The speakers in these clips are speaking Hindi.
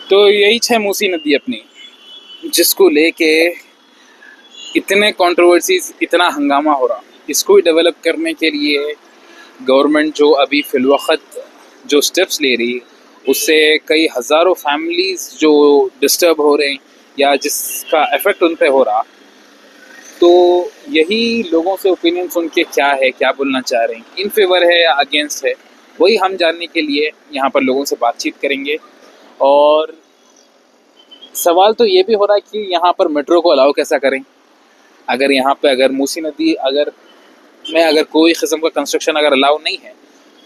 तो यही है मूसी नदी अपनी, जिसको लेके इतने कंट्रोवर्सीज, इतना हंगामा हो रहा। इसको डेवलप करने के लिए गवर्नमेंट जो अभी फिलवक्त जो स्टेप्स ले रही, उससे कई हज़ारों फैमिलीज जो डिस्टर्ब हो रहे हैं या जिसका इफेक्ट उन पे हो रहा। तो यही लोगों से ओपिनियन सुन के क्या है, क्या बोलना चाह रहे हैं, इन फेवर है या अगेंस्ट है, वही हम जानने के लिए यहाँ पर लोगों से बातचीत करेंगे। और सवाल तो ये भी हो रहा है कि यहाँ पर मेट्रो को अलाउ कैसा करें। अगर यहाँ पे अगर मूसी नदी अगर कोई किस्म का कंस्ट्रक्शन अगर अलाउ नहीं है,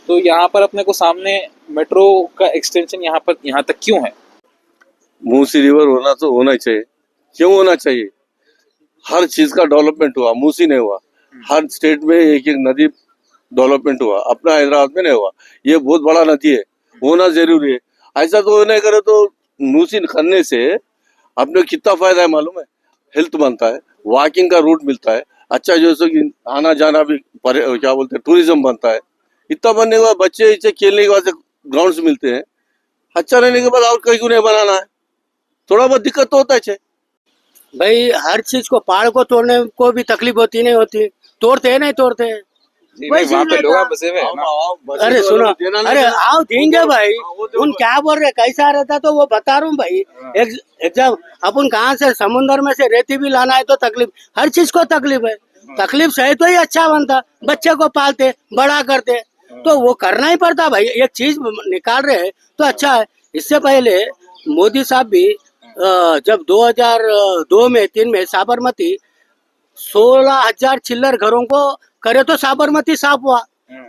तो यहाँ पर अपने को सामने मेट्रो का एक्सटेंशन यहाँ तक क्यों है? मूसी रिवर होना तो होना ही चाहिए। क्यों होना चाहिए? हर चीज का डेवलपमेंट हुआ, मूसी नहीं हुआ। हर स्टेट में एक एक नदी डेवलपमेंट हुआ, अपना हैदराबाद में नहीं हुआ। ये बहुत बड़ा नदी है, होना जरूरी है। ऐसा तो नहीं करे तो मूसी करने से अपने कितना फायदा है मालूम है? हेल्थ बनता है, वॉकिंग का रूट मिलता है, अच्छा जैसे कि आना जाना भी क्या बोलते हैं, टूरिज्म बनता है। इतना बनने के बाद बच्चे इसे खेलने के बाद ग्राउंड्स मिलते हैं। अच्छा रहने के बाद और कहीं को नहीं बनाना है, थोड़ा बहुत दिक्कत तो होता है। भाई हर चीज को पहाड़ को तोड़ने को भी तकलीफ होती नहीं होती, तोड़ते हैं नहीं तोड़ते हैं। वैसे वहाँ पे ही लोग रहता। बसे हुए हैं ना। अरे सुनो, अरे आओ देंगे भाई। उन क्या बोल रहे कैसा रहता तो वो बता रहा हूँ भाई। एकदम अपन कहाँ से समुन्द्र में से रेती भी लाना है तो तकलीफ, हर चीज को तकलीफ है। तकलीफ सही तो ही अच्छा बनता, बच्चे को पालते बड़ा करते तो वो करना ही पड़ता भाई। एक चीज निकाल रहे हैं तो अच्छा है। इससे पहले मोदी साहब भी जब 2002 में 3 में साबरमती 16,000 चिल्लर घरों को करे तो साबरमती साफ हुआ।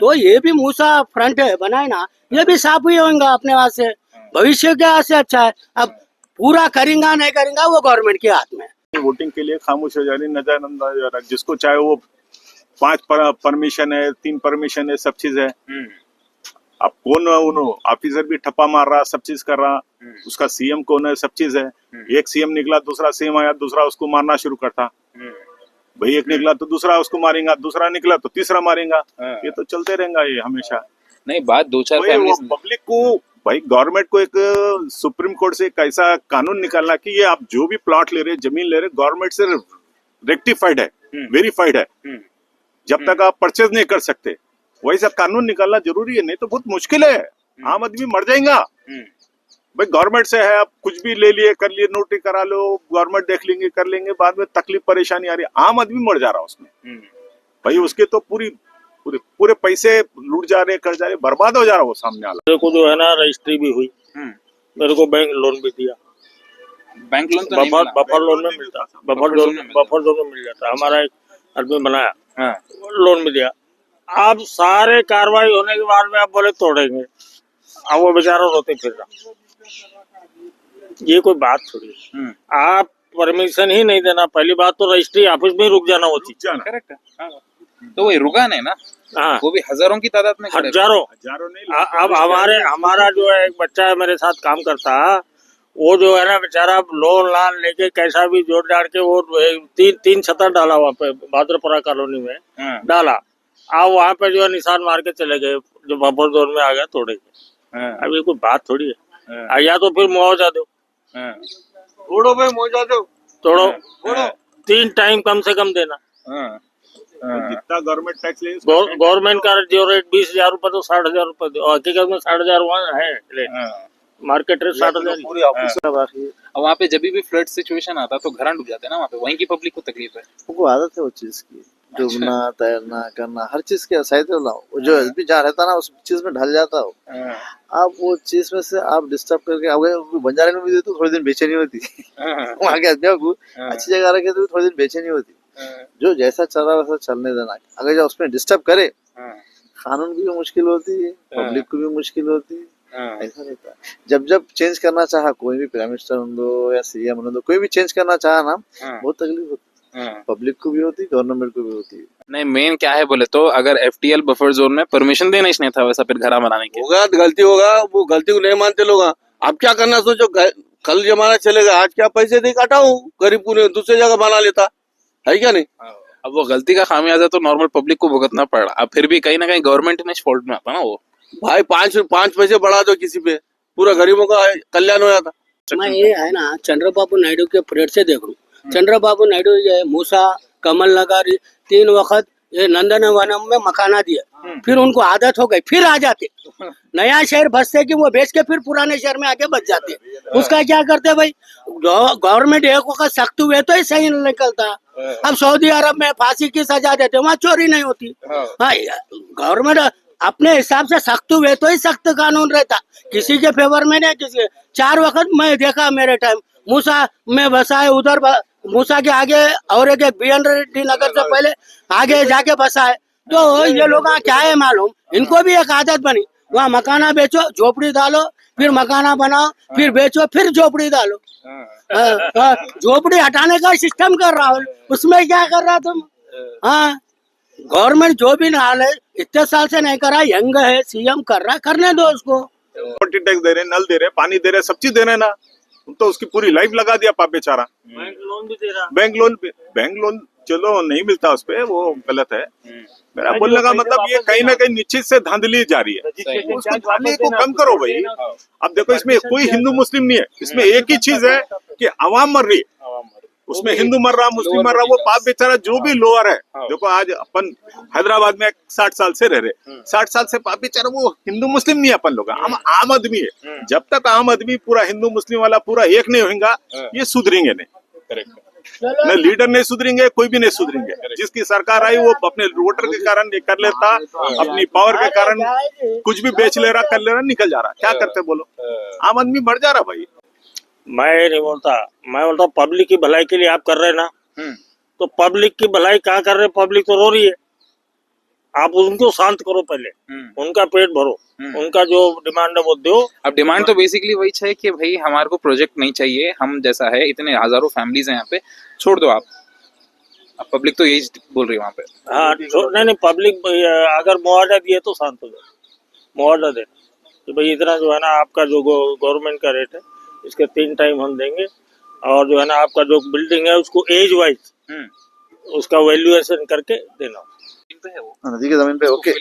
तो ये भी मूसा फ्रंट है बनाए ना, ये भी साफ ही होगा अपने वहां से। भविष्य क्या से अच्छा है। अब पूरा करेंगा नहीं करेंगा वो गवर्नमेंट के हाथ में। वोटिंग के लिए खामोश हो जा रही, नजरअंदाज हो रहा है। जिसको चाहे वो 5 परमिशन है, 3 परमिशन है, सब चीज है। अब कौन ऑफिसर भी ठप्पा मार रहा, सब चीज कर रहा। उसका सीएम कौन है, सब चीज है। एक सीएम निकला, दूसरा सीएम आया, दूसरा उसको मारना शुरू करता। भाई एक निकला तो दूसरा उसको मारेगा, दूसरा निकला तो तीसरा मारेगा। ये तो चलते रहेगा ये हमेशा। नहीं, बात 2-4 फैमिलीज पब्लिक को, भाई गवर्नमेंट को एक सुप्रीम कोर्ट से एक ऐसा कानून निकालना कि ये आप जो भी प्लॉट ले रहे, जमीन ले रहे, गवर्नमेंट से रेक्टिफाइड है, वेरीफाइड है। जब तक आप परचेज नहीं कर सकते, वैसा कानून निकालना जरूरी है। नहीं तो बहुत मुश्किल है, आम आदमी मर जाएगा। भाई गवर्नमेंट से है, आप कुछ भी ले लिए, कर लिए, नोटरी करा लो, गवर्नमेंट देख लेंगे, कर लेंगे, बाद में तकलीफ परेशानी आ रही है। आम आदमी मर जा रहा है उसमें। भाई उसके तो पूरे पैसे लूट जा रहे, कर जा रहे, बर्बाद हो जा रहा है वो सामने वाला। मेरे को जो है ना रजिस्ट्री भी हुई, मेरे को बैंक लोन भी दिया। बैंक लोन तो नहीं मिला। बफर लोन में मिलता, बफर लोन में मिल जाता। हमारा एक आदमी बनाया, लोन भी दिया। अब सारे कार्रवाई होने के बाद में आप बोले तोड़ेंगे, अब वो बेचारा रोते फिर रहा। ये कोई बात थोड़ी है। आप परमिशन ही नहीं देना, पहली बात तो रजिस्ट्री ऑफिस में रुक जाना होती। करेक्ट है। तो वही रुका नहीं ना। हाँ, वो भी हजारों की तादाद में, हजारों नहीं। अब हमारा जो है एक बच्चा है मेरे साथ काम करता, वो जो है ना बेचारा लोन लेके कैसा भी जोड़ जाड़ के वो 3 छतर डाला वहाँ पे भाद्रपुरा कॉलोनी में डाला। अब वहाँ पे जो है निशान मार के चले गए, जो बफर जोन में आ गया तोड़ेंगे। अब ये कोई बात थोड़ी है। या तो फिर मुआवजा दो, तोड़ो भाई, मुआवजा दो, तोड़ो 3 टाइम कम से कम देना। जितना गवर्नमेंट टैक्स ले, गवर्नमेंट का जो रेट 20,000 रुपए तो 60,000 रुपए, हकीकत में 60,000 वहाँ है, मार्केट रेट 60,000। और वहाँ पे जब भी फ्लड सिचुएशन आता तो घर डूब जाते हैं ना, वहाँ पे वहीं की पब्लिक को तकलीफ है। उनको आदत है वो चीज की, डूबना, तैरना, करना, हर चीज के सही वो जो भी जहाँ रहता ना उस चीज में ढल जाता हो। आप वो चीज में से आप डिस्टर्ब करके अगर बंजारे में भी देते तो थोड़ी दिन बेचैनी होती वहाँ के आदमियों को अच्छी जगह रखे तो थोड़ी दिन बेचैनी होती। जो जैसा चल रहा है वैसा चलने देना। अगर जो उसमें डिस्टर्ब करे, कानून की भी मुश्किल होती है, पब्लिक को भी मुश्किल होती है। ऐसा रहता है। जब चेंज करना चाहा कोई भी प्राइम मिनिस्टर हो या सीएम हो, कोई भी चेंज करना चाहा ना, बहुत तकलीफ होती है, पब्लिक को भी होती है, गवर्नमेंट को भी होती है। नहीं, मेन क्या है बोले तो अगर एफटीएल बफर जोन में परमिशन देना ही नहीं था वैसा फिर घर बनाने के होगा तो गलती होगा, वो गलती को नहीं मानते लोग। अब क्या करना, सोचो कल जमाना चलेगा, आज क्या पैसे दे काटा हूँ गरीब को, दूसरी जगह बना लेता है क्या नहीं। अब वो गलती का खामियाजा तो नॉर्मल पब्लिक को भुगतना पड़ रहा। अब फिर भी कहीं ना कहीं गवर्नमेंट ने फॉल्ट में आता ना वो। भाई 5 पैसे बढ़ा दो किसी पे, पूरा गरीबों का कल्याण हो जाता। मैं ये है ना चंद्रबाबू नायडू के परेड से देखूं। चंद्रबाबू नायडू ये मूसा कमल नगर 3 वक्त ये नंदन वनम में मकाना दिए, फिर उनको आदत हो गई, फिर आ जाते नया शहर बसते कि वो बेच के फिर पुराने शहर में आके बच जाते। उसका क्या करते भाई, गवर्नमेंट एक वक्त सख्त हुए तो ही सही निकलता। अब सऊदी अरब में फांसी की सजा देते, वहाँ चोरी नहीं होती। हाँ, गवर्नमेंट अपने हिसाब से सख्त हुए तो ही सख्त कानून रहता, किसी के फेवर में नहीं। किसी 4 वक्त मैं देखा मेरे टाइम मूसा में बसा है, उधर मूसा के आगे और एक BN रेड्डी नगर से पहले आगे जाके बसा है। तो ये लोग क्या है मालूम, इनको भी एक आदत बनी, वहाँ मकाना बेचो, झोपड़ी डालो, फिर मकाना बनाओ, फिर बेचो, फिर झोपड़ी डालो। झोपड़ी हटाने का सिस्टम कर रहा हो, उसमें क्या कर रहा तुम? हाँ, गवर्नमेंट जो भी हाल है इतने साल से नहीं करा, यंग है, CM कर रहा है, करने दो उसको। प्रॉपर्टी टैक्स दे रहे, नल दे रहे, पानी दे रहे, सब चीज दे रहे ना। तुम तो उसकी पूरी लाइफ लगा दिया पाप बेचारा। बैंक लोन भी दे रहा। बैंक लोन चलो नहीं मिलता उस पे, वो गलत है। मेरा बोलने का मतलब ये कहीं ना कहीं निश्चित से धांधली जारी है, उसको धांधली को कम करो भाई। अब देखो इसमें कोई हिंदू मुस्लिम नहीं है, इसमें एक ही चीज है कि अवाम मर रही है, उसमें हिंदू मर रहा, मुस्लिम मर रहा, वो पाप बेचारा जो भी लोअर है। देखो आज अपन हैदराबाद में 60 साल से रह रहे, 60 साल से पाप बेचारा, वो हिंदू मुस्लिम नहीं है, अपन लोग हम आम आदमी है। जब तक आम आदमी पूरा हिंदू मुस्लिम वाला पूरा एक नहीं होगा, ये सुधरेंगे नहीं, न लीडर नहीं सुधरेंगे, कोई भी नहीं सुधरेंगे। जिसकी सरकार आई वो अपने वोटर के कारण ये कर लेता, अपनी पावर के कारण कुछ भी बेच ले रहा, कर ले रहा, निकल जा रहा। क्या करते बोलो, आम आदमी मर जा रहा भाई। मैं नहीं बोलता, मैं बोलता पब्लिक की भलाई के लिए आप कर रहे हैं ना, तो पब्लिक की भलाई क्या कर रहे हैं? पब्लिक तो रो रही है, आप उनको शांत करो, पहले उनका पेट भरो, उनका जो डिमांड है वो दो। अब डिमांड तो बेसिकली वही है कि भाई हमारे को प्रोजेक्ट नहीं चाहिए, हम जैसा है, इतने हजारों फैमिलीज हैं यहाँ पे, छोड़ दो आप। अब पब्लिक तो यही बोल रही है वहाँ पे। हाँ, नहीं पब्लिक अगर मुआवजा दिए तो शांत हो जाए, मुआवजा देना कि भाई इतना जो है ना आपका जो गवर्नमेंट का रेट है इसके 3 टाइम हम देंगे, और जो है ना आपका जो बिल्डिंग है उसको एज वाइज उसका वैल्यूएशन करके देना। नदी की जमीन पे ओके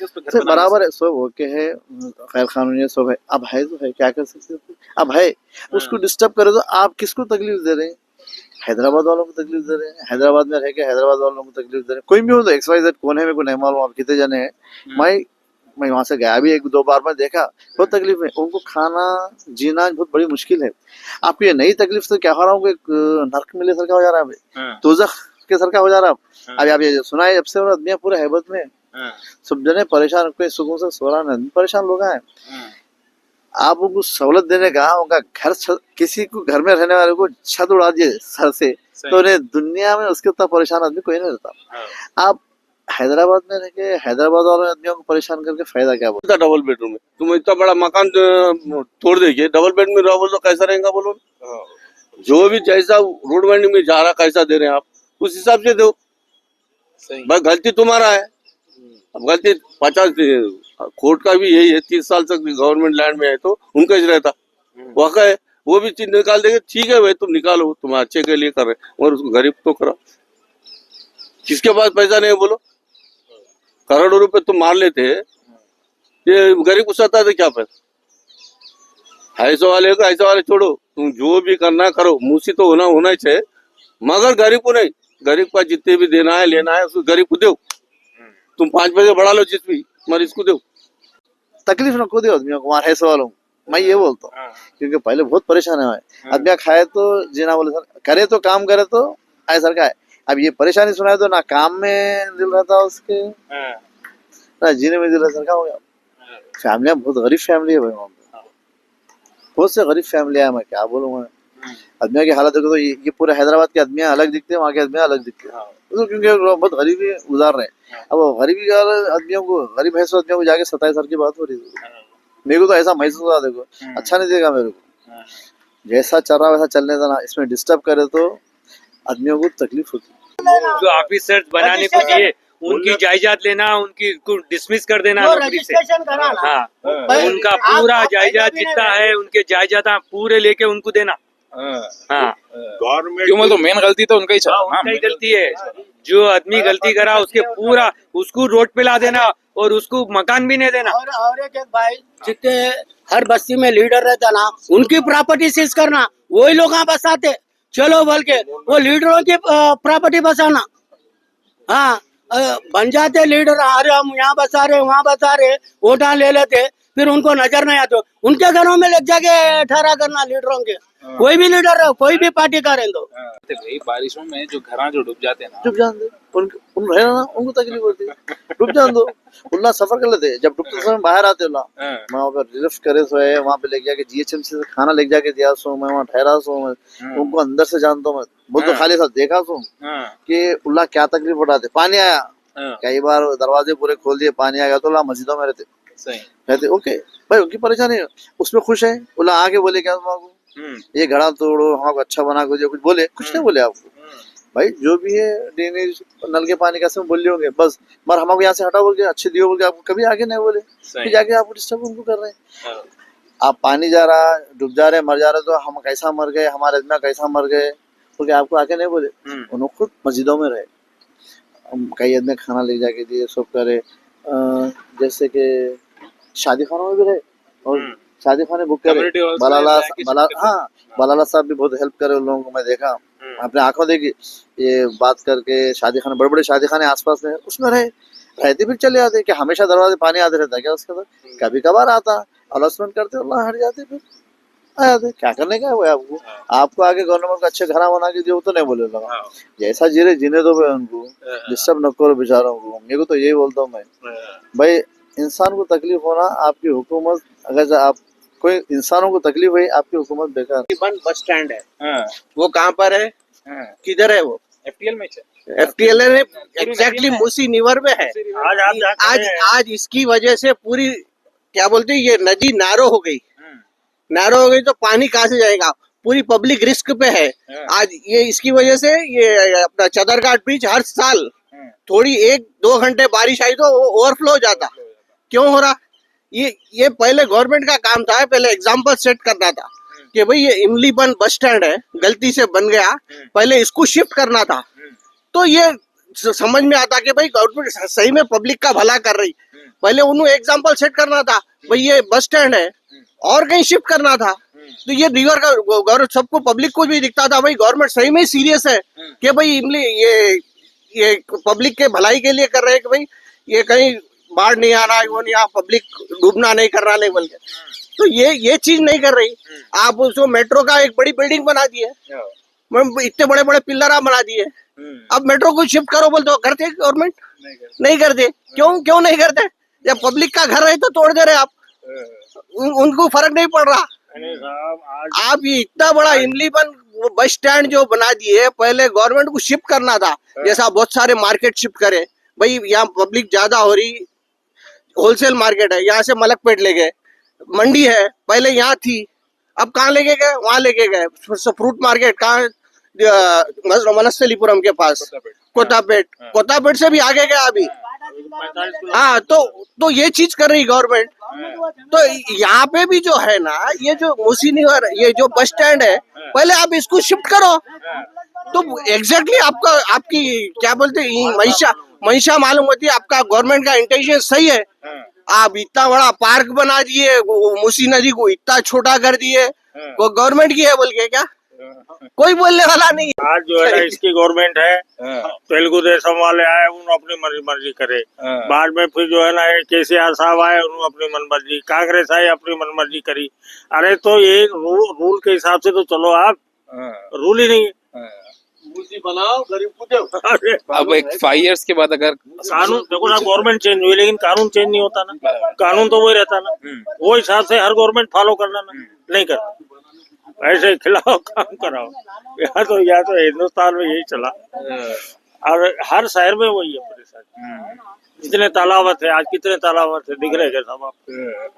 सर बराबर है, सब ओके है, खैर कानूनी है, सब है। अब है तो है, क्या कर सकते हैं? अब है, उसको डिस्टर्ब करे तो आप किसको तकलीफ दे रहे हैं? हैदराबाद वालों को तकलीफ दे रहे हैं, हैदराबाद में रह के हैदराबाद वालों को तकलीफ दे रहे हैं। कोई भी हो तो XYZ कौन है मेरे को नहीं मालूम, आप कितने जने हैं। मैं वहां से गया भी 1-2 बार, मैं देखा बहुत तकलीफ है उनको, खाना जीना बहुत बड़ी मुश्किल है। आपको ये नई तकलीफ तो क्या हो रहा हूँ, नर्क मिले सर का हो जा रहा है, दोजख के सर का हो जा रहा है। अब आप ये सुना है, जब से आदमी पूरे हैबत में सब जने परेशान, कोई सुकून से सो रहा नहीं, परेशान लोग हैं। आप उनको सहूलत देने का, उनका घर किसी को घर में रहने वाले को छत उड़ा दिए सर से, तो उन्हें दुनिया में उसके उतना परेशान आदमी कोई नहीं रहता। आप हैदराबाद में रह के हैदराबाद वाले आदमियों को परेशान करके फायदा क्या? बोलता डबल बेडरूम है, तुम इतना बड़ा मकान तोड़ देंगे, डबल बेड में रहो बोलो कैसा रहेगा? बोलो जो भी जैसा रोड वेंडिंग में जा रहा कैसा दे रहे हैं आप, उस हिसाब से दो। भाई गलती तुम्हारा है, अब गलती 50 कोर्ट का भी यही है, 30 साल तक गवर्नमेंट लैंड में है तो उनका ही रहता, वाक़ा है, वो भी चीज निकाल देंगे। ठीक है भाई तुम निकालो, तुम अच्छे के लिए कर रहे, और उसको गरीब तो करो। किसके पास पैसा नहीं है बोलो, करोड़ों रुपए तुम मार लेते, ये गरीब को सता थे क्या पैसा? ऐसे वाले को ऐसे वाले छोड़ो, तुम जो भी करना करो, मुसी तो होना ही चाहिए, मगर गरीब को नहीं। गरीब का जितने भी देना है लेना है उसको गरीब को दो, तुम 5 पैसे बढ़ा लो जिस भी, मगर इसको दो। तकलीफ न को दो आदमियों को, वहाँ ऐसे वालों मैं ये बोलता हूँ, क्योंकि पहले बहुत परेशान है आदमी, खाए तो जीना, बोले सर करे तो काम करे तो ऐसा का है। अब ये परेशानी सुनाए तो ना काम में दिल रहता उसके, ना जीने में दिल रहता। क्या हो गया? फैमिलियाँ बहुत गरीब फैमिली है भाई, वहाँ पे बहुत से गरीब फैमिली है। मैं क्या बोलूँगा, आदमियों की हालत देखो तो ये पूरे हैदराबाद के आदमियाँ अलग दिखते हैं, वहाँ के आदमियाँ अलग दिखते हैं, तो क्योंकि बहुत गरीबी गुजार रहे हैं। अब गरीबी आदमियों को, गरीब भैंसों आदमियों को जाके 27 साल की बात हो रही है। मेरे को तो ऐसा महसूस हुआ, देखो अच्छा नहीं देगा मेरे को, जैसा चल रहा वैसा चलने देना, इसमें डिस्टर्ब करे तो आदमियों को तकलीफ होती है। जो ऑफिसर्स बनाने को दिए उनकी जायदाद लेना, उनकी डिसमिस कर देना नौकरी से। हाँ, उनका पूरा जायदाद जितना है उनके जायदाद पूरे लेके उनको देना। हाँ, गवर्नमेंट क्यों तो मेन गलती तो उनका ही उनका ही गलती है। जो आदमी गलती करा उसके पूरा उसको रोड पे ला देना, और उसको मकान भी नहीं देना। और एक भाई जितने हर बस्ती में लीडर रहता ना, उनकी प्रॉपर्टी सीज करना, वही लोग यहाँ बसाते, चलो बोल के वो लीडरों की प्रॉपर्टी बसाना। हाँ, बन जाते लीडर, अरे हम यहाँ बसा रहे वहाँ बसा रहे, वोटा ले लेते, फिर उनको नजर नहीं आते, उनके घरों में लग जाके ठहरा करना लीडरों के। कोई भी लीडर रहो, कोई भी पार्टी का रह दो। तो भाई बारिशों में जो घर जो डूब जाते हैं ना, डूब जान दो, उन रहना ना, उनको तकलीफ होती है, डूब जान दो। उल्ला सफर कर लेते, जब डूबते समय बाहर आते उल्ला, मैं वहाँ पे रिलीफ करे सो है, वहाँ पे लेके जाके जीएचएमसी से खाना लेके जाके दिया सो, मैं वहाँ ठहरा सो, मैं उनको अंदर से जानता हूँ, मैं बोल तो खाली साथ देखा सो कि उल्ला क्या तकलीफ उठाते। पानी आया, कई बार दरवाजे पूरे खोल दिए, पानी आ गया तो उल्ला मस्जिदों में रहते, ओके भाई, उनकी परेशानी है, उसमें खुश है। उल्ला आके बोले क्या तुमको, ये घड़ा तोड़ो, हमको अच्छा बना को, कुछ बोले, कुछ नहीं बोले आपको। भाई जो भी है ड्रेनेज नल के पानी कैसे बोल रहे होंगे, बस मर हमको यहाँ से हटा बोल के, अच्छे दियो बोल के, आपको कभी आगे नहीं बोले, फिर जाके आप डिस्टर्ब उनको कर रहे हैं। आप पानी जा रहा, डूब जा रहे, मर जा रहे, तो हम कैसा मर गए, हमारे आदमी कैसा मर गए बोल आपको आके नहीं बोले। उन्होंने खुद मस्जिदों में रहे, कई आदमी खाना ले जाके दिए, सब करे, जैसे कि शादी खानों में भी रहे, और शादी खाने बुक करे। बलाला साहब भी बहुत हेल्प करे उन लोगों को, मैं देखा, अपने आंखों देखी, ये बात करके शादी खाने, बड़े बड़े शादी खाने आसपास में, उसमें रहते फिर चले आते, कि हमेशा दरवाजे पानी आते रहता है क्या उसके अंदर, कभी कभार आता, अनाउंसमेंट करते, अल्लाह हट जाते, फिर आ जाते। क्या करने का है वो आपको आगे गवर्नमेंट को अच्छे घर बना के दिए, वो तो नहीं बोले लगा, जैसा जीने दो भाई, उनको डिस्टर्ब न करो बेचारों को। मेरे को तो यही बोलता हूँ मैं, भाई इंसान को तकलीफ होना, आपकी हुकूमत, अगर आप कोई इंसानों को तकलीफ हुई, आपकी हुकूमत बेकार। बस स्टैंड है, वो कहाँ पर है, किधर है वो, एफटीएल में एफटीएल एग्जैक्टली मूसी निवर में है। आज इसकी वजह से पूरी क्या बोलते हैं, ये नदी नारो हो गई, तो पानी कहाँ से जाएगा, पूरी पब्लिक रिस्क पे है। आज ये इसकी वजह से ये अपना चदरघाट बीच हर साल थोड़ी 1-2 घंटे बारिश आई तो ओवरफ्लो हो जाता। क्यों हो रहा, ये पहले गवर्नमेंट का काम था, पहले एग्जाम्पल सेट करना था कि भाई ये इमली बन बस स्टैंड है, गलती से बन गया, पहले इसको शिफ्ट करना था, तो ये समझ में आता कि भाई गवर्नमेंट सही में पब्लिक का भला कर रही। पहले उन्होंने एग्जाम्पल सेट करना था, भाई ये बस स्टैंड है और कहीं शिफ्ट करना था, तो ये रिवर का गवर्नमेंट सबको, पब्लिक को भी दिखता था भाई गवर्नमेंट सही में सीरियस है कि भाई इमली ये पब्लिक के भलाई के लिए कर रहे हैं, कि भाई ये कहीं बाढ़ नहीं आ रहा है, वो नहीं आ, पब्लिक डूबना नहीं कर रहा नहीं बोल के, तो ये चीज नहीं कर रही। आप उसको मेट्रो का एक बड़ी बिल्डिंग बना दी है, इतने बड़े बड़े पिल्लर आप बना दिए, अब मेट्रो को शिफ्ट करो बोल तो करते गवर्नमेंट नहीं करते। क्यों नहीं करते, जब पब्लिक का घर है तो तोड़ दे रहे आप, उनको फर्क नहीं पड़ रहा। आप ये इतना बड़ा इमली बस स्टैंड जो बना दिए, पहले गवर्नमेंट को शिफ्ट करना था, जैसा बहुत सारे मार्केट शिफ्ट करे, भाई यहाँ पब्लिक ज्यादा हो रही, होलसेल मार्केट है, यहाँ से मलकपेट ले गए, मंडी है पहले यहाँ थी, अब कहाँ लेके गए, वहां लेके गए, फ्रूट मार्केट कहाँ, मनस्थलीपुरम के पास, कोतापेट से भी आगे गया अभी। हाँ, तो ये चीज कर रही गवर्नमेंट। तो यहाँ पे भी जो है ना, ये जो मूसी निवर, ये जो बस स्टैंड है, पहले आप इसको शिफ्ट करो, तो एग्जैक्टली आपकी क्या बोलते हैं मंशा मालूम होती है, आपका गवर्नमेंट का इंटेंशन सही है। आप इतना बड़ा पार्क बना दिए, मूसी नदी को इतना छोटा कर दिए, वो गवर्नमेंट की है बोल के क्या कोई बोलने वाला नहीं। आज जो है ना इसकी गवर्नमेंट है, तेलुगु देशम वाले आए, उन्होंने अपनी मर्जी करे, बाद में फिर जो है ना केसीआर साहब आए, उन्होंने अपनी मनमर्जी, कांग्रेस आई अपनी मनमर्जी करी। अरे तो ये रूल के हिसाब से तो चलो, आप रूल ही नहीं है, बनाओ गरीब को दो। अब एक 5 years के बाद अगर कानून देखो ना, गवर्नमेंट चेंज हुई लेकिन कानून चेंज नहीं होता ना, कानून तो वही रहता ना, वो हिसाब से हर गवर्नमेंट फॉलो करना ना, नहीं करता, ऐसे खिलाओ काम कराओ। यहाँ तो हिंदुस्तान में यही चला, और हर शहर में वही है परेशानी। जितने तालाब थे, आज कितने तालाब थे दिख रहे हैं सब आप,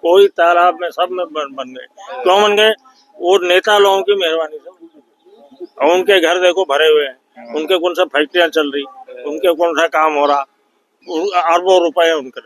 कोई तालाब में सब में बन गए। क्यों बन गए, वो नेता लोगों की मेहरबानी से, और उनके घर देखो भरे हुए हैं, उनके कौन सा फैक्ट्रियां चल रही, उनके कौन सा काम हो रहा, अरबों रुपए उनके